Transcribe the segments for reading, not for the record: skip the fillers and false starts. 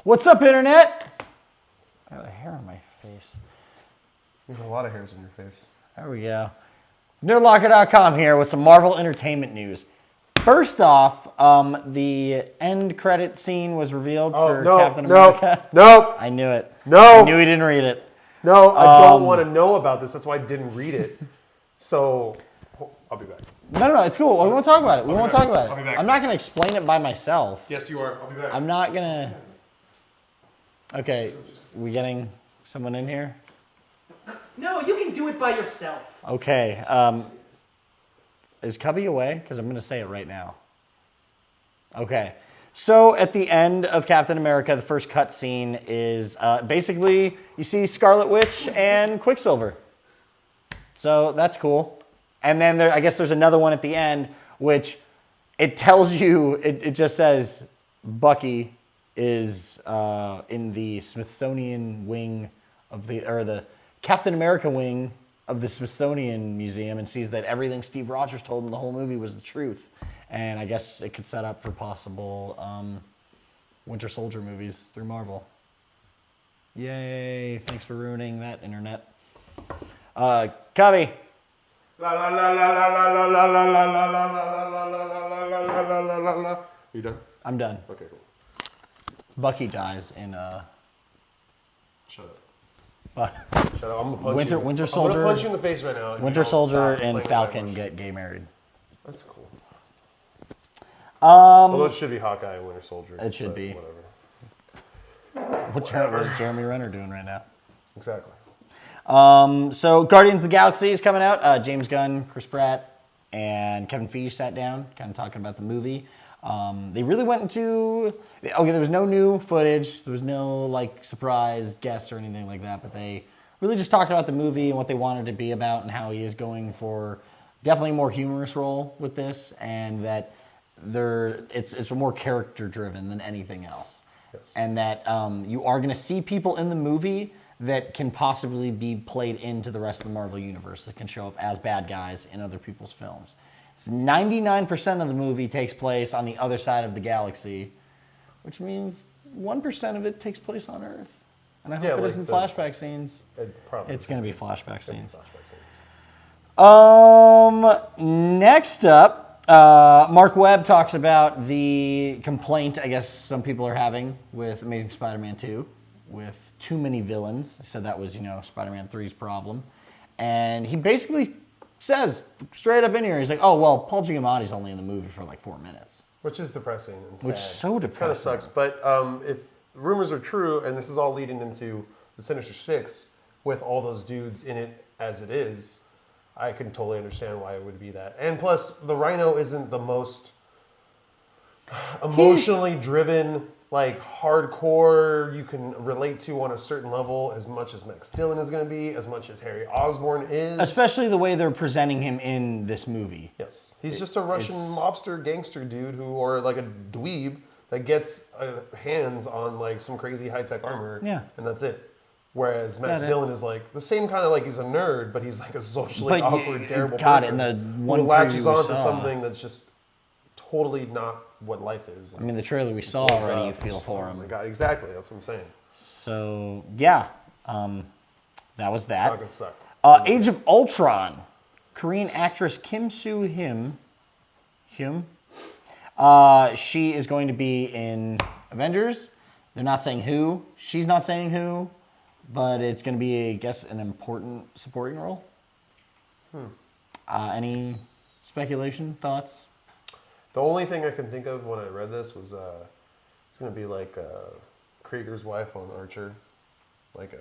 What's up, Internet? I got a hair on my face. You have a lot of hairs on your face. There we go. Nerdlocker.com here with some Marvel Entertainment news. First off, the end credit scene was revealed for Captain America. Nope. I knew it. No. I knew he didn't read it. No, I don't want to know about this. That's why I didn't read it. So, I'll be back. No, it's cool. We won't talk about it. We won't talk about it. I'll be back. I'm not going to explain it by myself. Yes, you are. I'll be back. I'm not going to... Okay, we getting someone in here? No, you can do it by yourself. Okay, is Cubby away? Because I'm going to say it right now. Okay, so at the end of Captain America, the first cut scene is basically you see Scarlet Witch and Quicksilver. So that's cool. And then I guess there's another one at the end, which it tells you, it just says Bucky is in the Smithsonian wing of the Captain America wing of the Smithsonian Museum and sees that everything Steve Rogers told him the whole movie was the truth. And I guess it could set up for possible Winter Soldier movies through Marvel. Yay, thanks for ruining that, Internet. Cubby. You done? I'm done. Okay, cool. Bucky dies in Shut up. Shut up. I'm gonna punch you. Winter Soldier. I'm gonna punch you in the face right now. Winter Soldier and Falcon get gay married. That's cool. Although Although it should be Hawkeye and Winter Soldier. It should be. Whatever. What is Jeremy Renner doing right now? Exactly. So Guardians of the Galaxy is coming out. James Gunn, Chris Pratt, and Kevin Feige sat down, kind of talking about the movie. They really went into... Okay, there was no new footage. There was no, like, surprise guests or anything like that. But they really just talked about the movie and what they wanted it to be about and how he is going for definitely a more humorous role with this. And that it's more character-driven than anything else. Yes. And that you are going to see people in the movie that can possibly be played into the rest of the Marvel Universe that can show up as bad guys in other people's films. 99% of the movie takes place on the other side of the galaxy, which means 1% of it takes place on Earth. And I hope it isn't flashback scenes. It's going to be flashback scenes. Next up, Mark Webb talks about the complaint I guess some people are having with Amazing Spider-Man 2 with too many villains. He said that was, Spider-Man 3's problem. And he basically says straight up in here, he's like, oh, well, Paul Giamatti's only in the movie for like 4 minutes. Which is depressing and sad. Which is so depressing. It kind of sucks. But if rumors are true, and this is all leading into the Sinister Six, with all those dudes in it as it is, I can totally understand why it would be that. And plus, the Rhino isn't the most emotionally driven, like hardcore, you can relate to on a certain level as much as Max Dillon is going to be, as much as Harry Osborn is. Especially the way they're presenting him in this movie. Yes. He's just a Russian mobster gangster dude or like a dweeb that gets hands on like some crazy high-tech armor. Yeah. And that's it. Whereas Max Dillon is like the same kind of like he's a nerd, but he's like a socially awkward, terrible person who latches on to something that's just totally not what life is. I mean, the trailer we saw already, you feel for him. Oh my God, exactly. That's what I'm saying. So, yeah. That was that. It's not gonna suck. Age of Ultron. Korean actress Kim Soo-hyun. She is going to be in Avengers. They're not saying who. She's not saying who. But it's going to be, I guess, an important supporting role. Any speculation, thoughts? The only thing I can think of when I read this was it's going to be like Krieger's wife on Archer. It's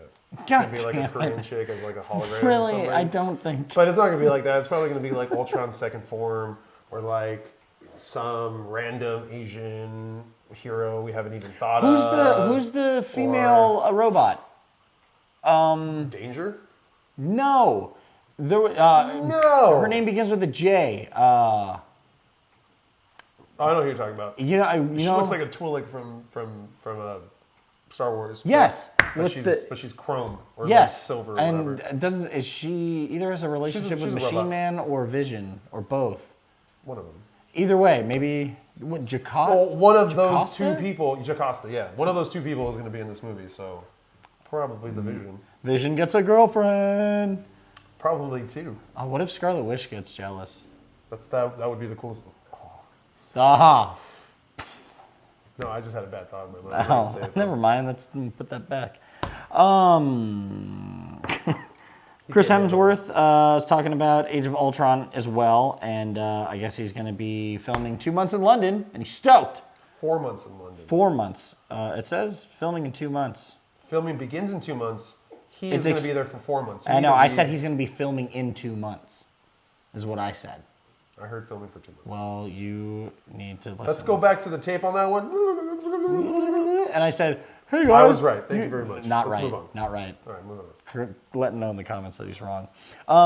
going to be like a Korean chick as like a hologram or something. I don't think. But it's not going to be like that. It's probably going to be like Ultron's second form or like some random Asian hero we haven't even thought of. Who's the female robot? Danger? No. No. Her name begins with a J. I know who you're talking about. She looks like a Twi'lek from Star Wars. Yes, but she's chrome or like silver or whatever. And is she either has a relationship with Machine Man or Vision or both? One of them. Either way, maybe what Jocasta? Well, one of those Jocasta? two people, Jocasta, yeah, one of those two people is going to be in this movie. So probably the Vision. Vision gets a girlfriend. Probably two. Oh, what if Scarlet Witch gets jealous? That would be the coolest. Aha. No, I just had a bad thought in my mind. I Oh, didn't say it, never though. mind. Let's put that back. Chris Hemsworth is talking about Age of Ultron as well, and I guess he's going to be filming 2 months in London, and he's stoked. 4 months in London. 4 months. It says filming in 2 months. Filming begins in 2 months. He It's is going to ex- be there for 4 months. I know. I said he's going to be filming in 2 months, is what I said. I heard filming for 2 months. Well, you need to listen. Let's go back to the tape on that one. And I said, hey guys. I was right. Thank you very much. Not Let's right. move on. Not right. All right, move on. Letting know in the comments that he's wrong.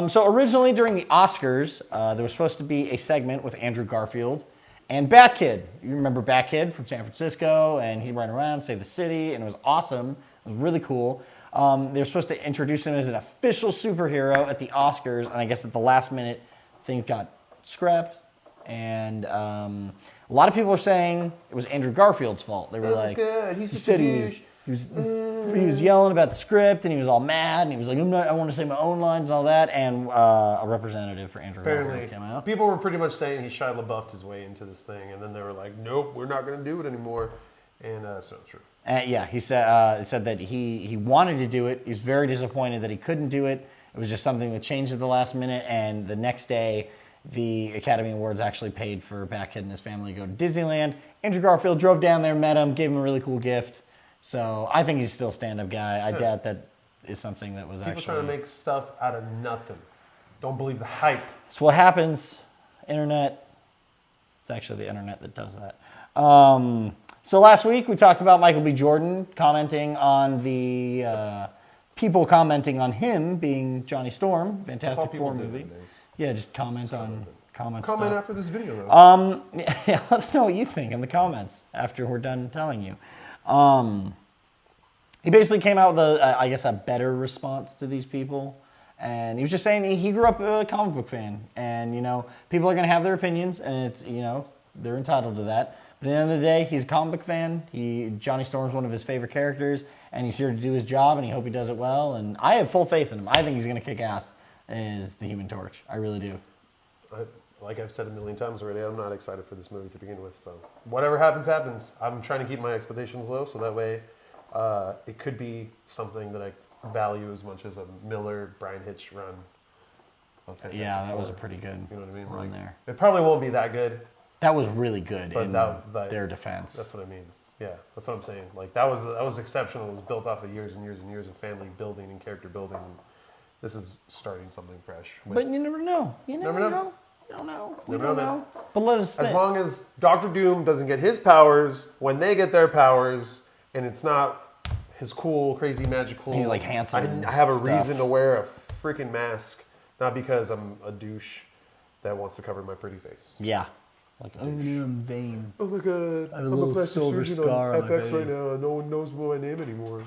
So originally during the Oscars, there was supposed to be a segment with Andrew Garfield and Bat-Kid. You remember Bat-Kid from San Francisco, and he ran around, saved the city, and it was awesome. It was really cool. They were supposed to introduce him as an official superhero at the Oscars, and I guess at the last minute, things got scrapped. And a lot of people were saying it was Andrew Garfield's fault. They were like, God, he's he just said a he was, douche. he was yelling about the script, and he was all mad, and he was like, I want to say my own lines and all that. And a representative for Andrew Garfield Apparently, came out. people were pretty much saying he Shia LaBeoufed his way into this thing, and then they were like, "Nope, we're not going to do it anymore," and it's not true. Yeah, he said that he wanted to do it. He was very disappointed that he couldn't do it. It was just something that changed at the last minute, and the next day, the Academy Awards actually paid for Bat-Kid and his family to go to Disneyland. Andrew Garfield drove down there, met him, gave him a really cool gift. So I think he's still a stand-up guy. I doubt that is something that was People actually... trying to make stuff out of nothing. Don't believe the hype. It's what happens. Internet. It's actually the internet that does that. So last week we talked about Michael B. Jordan commenting on the people commenting on him being Johnny Storm, That's all Fantastic people Four do movie. nowadays. Yeah, just comment on Comment stuff. after this video, though. Yeah, let us know what you think in the comments after we're done telling you. He basically came out with I guess a better response to these people. And he was just saying he grew up a comic book fan. And, people are going to have their opinions, and it's, they're entitled to that. But at the end of the day, he's a comic book fan. Johnny Storm's one of his favorite characters, and he's here to do his job, and he hope he does it well. And I have full faith in him. I think he's going to kick ass as the Human Torch. I really do. Like I've said a million times already, I'm not excited for this movie to begin with. So whatever happens, happens. I'm trying to keep my expectations low, so that way it could be something that I value as much as a Miller, Brian Hitch run of Fantastic Yeah, that Four. was a pretty good You know what I mean? run Like, there. it probably won't be that good. That was really good But in that- their defense. That's what I mean. Yeah, that's what I'm saying. Like that was exceptional. It was built off of years and years and years of family building and character building. This is starting something fresh. But you never know. You never, Never know. know. You don't know. We Never don't know, man. know. But let us As think. long as Doctor Doom doesn't get his powers when they get their powers, and it's not his cool, crazy, magical. He's, like, handsome I have a stuff. reason to wear a freaking mask, not because I'm a douche that wants to cover my pretty face. Yeah. Like, oh, I'm vain. Oh my god, I have a I'm a little plastic silver surgeon scar on on my FX right face. now. No one knows my name anymore.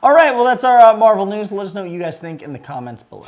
All right, well, that's our Marvel news. Let us know what you guys think in the comments below.